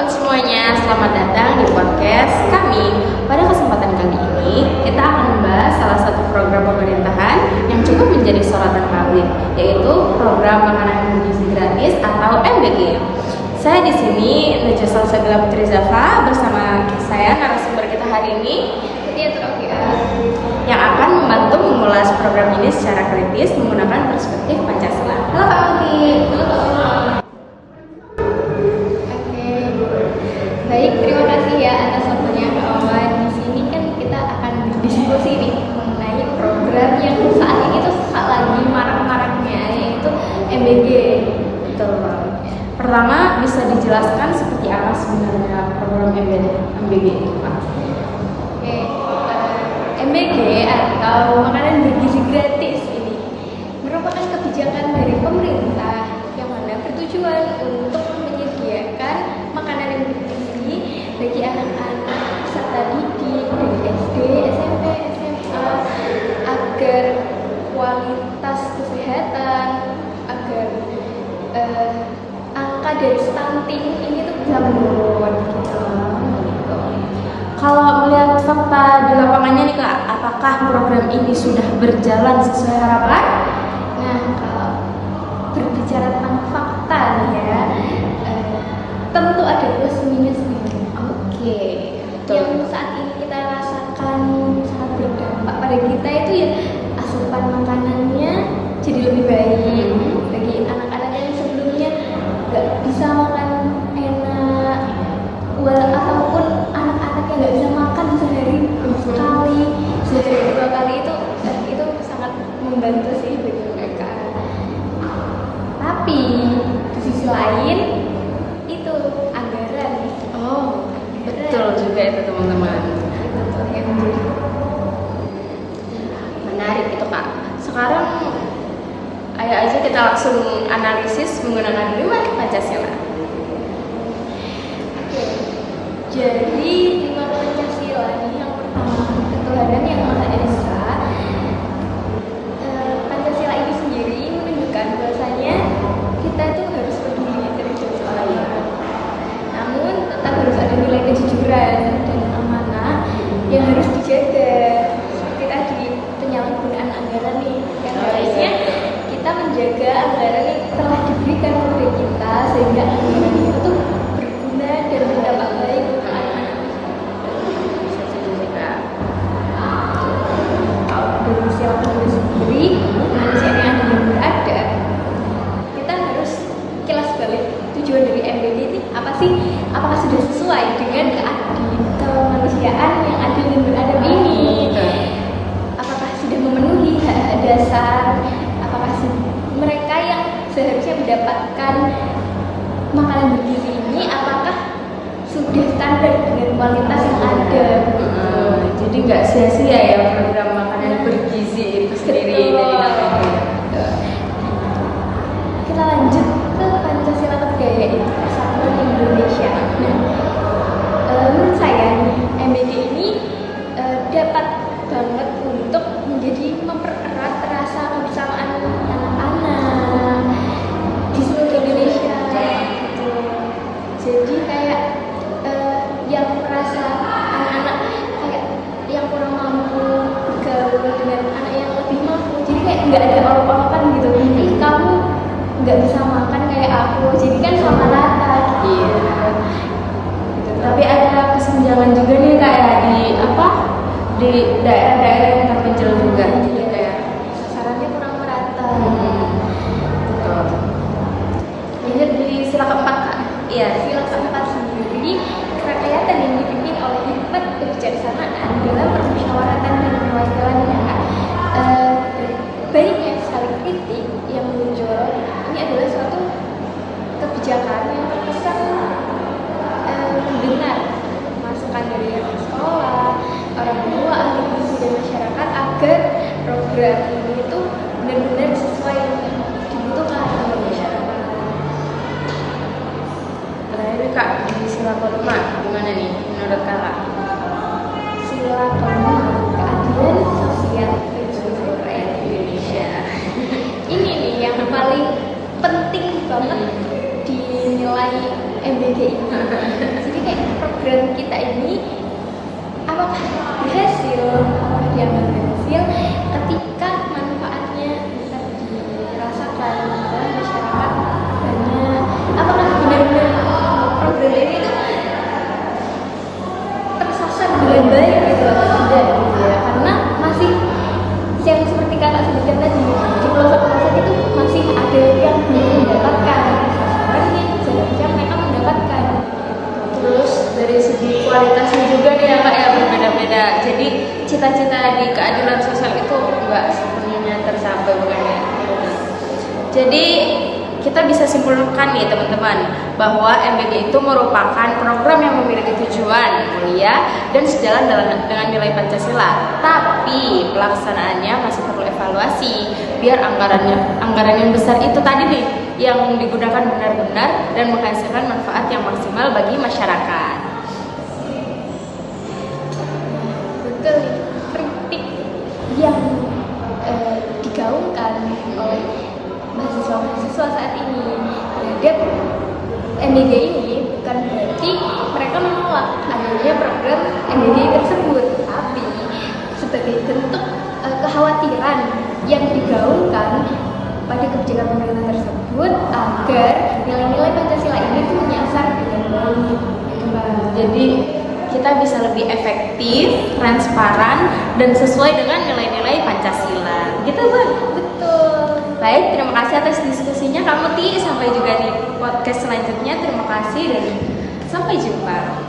semuanya, selamat datang di podcast kami. Pada kesempatan kali ini, kita akan membahas salah satu program pemerintahan yang cukup menjadi sorotan publik, yaitu program makanan bergizi gratis atau MBG. Saya di sini Najwa Salsabila Putri Zafa bersama saya narasumber kita hari ini, yang akan membantu mengulas program ini secara kritis menggunakan perspektif Pancasila. Halo Kak Uti. Halo Kak Uma. Baik, terima kasih ya atas waktunya Kak Uma. Di sini kan kita akan berdiskusi nih mengenai program yang saat ini tuh lagi marak-maraknya, yaitu MBG. Betul banget. Pertama, bisa dijelaskan seperti apa sebenarnya program MBG itu, Pak? MBG atau makanan bergizi gratis ini merupakan kebijakan dari pemerintah yang mana bertujuan untuk menyediakan makanan yang bergizi bagi anak-anak peserta didik dari SD, SMP, SMA agar kualitas kesehatan, agar angka dari stunting ini tuh bisa menurun gitu. Kalau melihat fakta di lapangannya nih Kak, apakah program ini sudah berjalan sesuai harapan? Nah, kalau berbicara tentang fakta nih ya, tentu ada plus minusnya. Oke, Yang saat ini kita rasakan sangat berdampak pada kita itu ya asupan makanannya jadi lebih baik bagi anak-anak yang sebelumnya nggak bisa makan enak, ataupun anak-anak yang nggak bisa makan sehari sekali, sehari 2 kali itu sangat membantu sih bagi mereka. Tapi di sisi lain itu anggaran. Oh, betul juga itu teman-teman. Itu tuh yang menjadi Menarik itu Kak. Sekarang ayo aja kita langsung analisis menggunakan 5 Pancasila. Jadi 5 Pancasila ini yang pertama ketuhanan yang Maha Esa. Pancasila ini sendiri menunjukkan bahwasanya kita itu harus peduli terhadap lain. Namun tetap harus ada nilai kejujuran dan amanah yang harus dijaga. Seperti tadi penyalahgunaan anggaran nih, yang harusnya kita menjaga anggaran yang telah diberikan kepada kita sehingga anggaran itu tuh berguna dan berdampak baik untuk anak-anak. Bisa jadi sih Kak. Kalau dari sisi itu sendiri, manusia yang ada yang berada, kita harus kilas balik tujuan dari MBG ini apa sih? Apakah sudah sesuai dengan kemanusiaan yang adil dan beradab ini? Apakah sudah memenuhi hak dasar? Apakah mereka yang seharusnya mendapatkan makanan bergizi ini apakah sudah standar dengan kualitas yang ada? Jadi nggak sia-sia ya program makanan bergizi itu sendiri dari namanya. Kita lanjut ke Pancasila ketiga, yaitu Persatuan Indonesia. Nah, menurut saya nih, MBG ini dapat banget untuk menjadi mempererat rasa kebersamaan anak-anak di seluruh Indonesia gitu. Jadi kayak yang merasa anak-anak kayak yang kurang mampu bergaul dengan anak yang lebih mampu, jadi kayak nggak ada olok-olokan gitu. Ih, kamu nggak bisa makan kayak aku, jadi kan sama rata gitu. Tapi ada kesenjangan juga nih kayak di daerah-daerah yang terpencil juga. Jadi kayak Sasarannya kurang merata. betul. Ini di sila keempat Kak. Iya, sila keempat sendiri kerakyatan yang dipimpin oleh hikmat kebijaksanaan dalam permusyawaratan dan perwakilan daerah. Baiknya sekali kritik yang muncul ini adalah suatu kebijakan yang terkesan mendengar masukan dari sekolah, orang tua, ahli gizi dan masyarakat agar program ini itu benar-benar sesuai dengan dibutuhkan oleh masyarakat. Terakhir Kak, di sila kelima gimana nih menurut Kakak? Sila kelima, keadilan sosial bagi seluruh rakyat Indonesia. Ini nih yang paling penting banget dinilai MBG ini. Jadi kayak program kita ini apakah berhasil, apakah dianggap berhasil ketika manfaatnya bisa dirasakan oleh masyarakat banyak, apakah benar-benar program ini tuh tersasar dengan baik gitu atau tidak gitu ya, karena masih yang seperti kakak sebutkan tadi di pelosok-pelosok itu masih ada yang belum mendapatkan sasarannya, seharusnya mereka mendapatkan. Terus dari segi kualitasnya juga nih ya Kak ya berbeda-beda. Jadi cita-cita di keadilan sosial itu enggak sepenuhnya tercapai bukan ya. Jadi kita bisa simpulkan nih teman-teman bahwa MBG itu merupakan program yang memiliki tujuan mulia dan sejalan dengan nilai Pancasila. Tapi pelaksanaannya masih perlu evaluasi biar anggaran yang besar itu tadi nih yang digunakan benar-benar dan menghasilkan manfaat yang maksimal bagi masyarakat. Betul, kritik yang digaungkan oleh mahasiswa-mahasiswa saat ini terhadap MBG ini bukan berarti mereka menolak adanya program MBG tersebut, tapi sebagai bentuk kekhawatiran yang digaungkan pada kebijakan pemerintah tersebut agar nilai-nilai Pancasila ini tuh menyasar dengan baik. Jadi kita bisa lebih efektif, transparan, dan sesuai dengan nilai-nilai Pancasila. Gitu Bang? Betul. Baik, terima kasih atas diskusinya Kak Muti. Sampai juga di podcast selanjutnya. Terima kasih dan sampai jumpa.